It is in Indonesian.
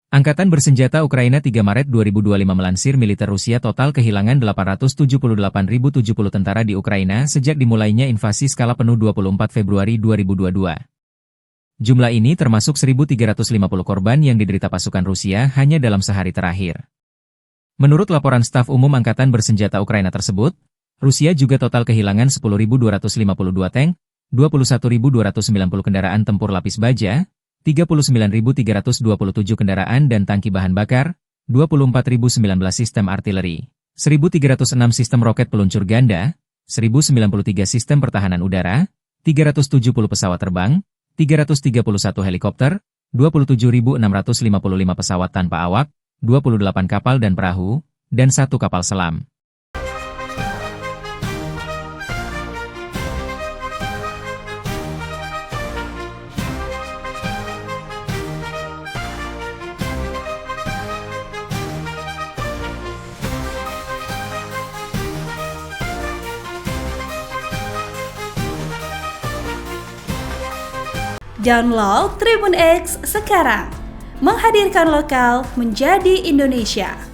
Angkatan bersenjata Ukraina 3 Maret 2025 melansir militer Rusia total kehilangan 878.070 tentara di Ukraina sejak dimulainya invasi skala penuh 24 Februari 2022. Jumlah ini termasuk 1.350 korban yang diderita pasukan Rusia hanya dalam sehari terakhir. Menurut laporan staf umum Angkatan bersenjata Ukraina tersebut, Rusia juga total kehilangan 10.252 tank, 21.290 kendaraan tempur lapis baja, 39.327 kendaraan dan tangki bahan bakar, 24.019 sistem artileri, 1.306 sistem roket peluncur ganda, 1.093 sistem pertahanan udara, 370 pesawat terbang, 331 helikopter, 27.655 pesawat tanpa awak, 28 kapal dan perahu, dan 1 kapal selam. Download Tribun X sekarang, menghadirkan lokal menjadi Indonesia.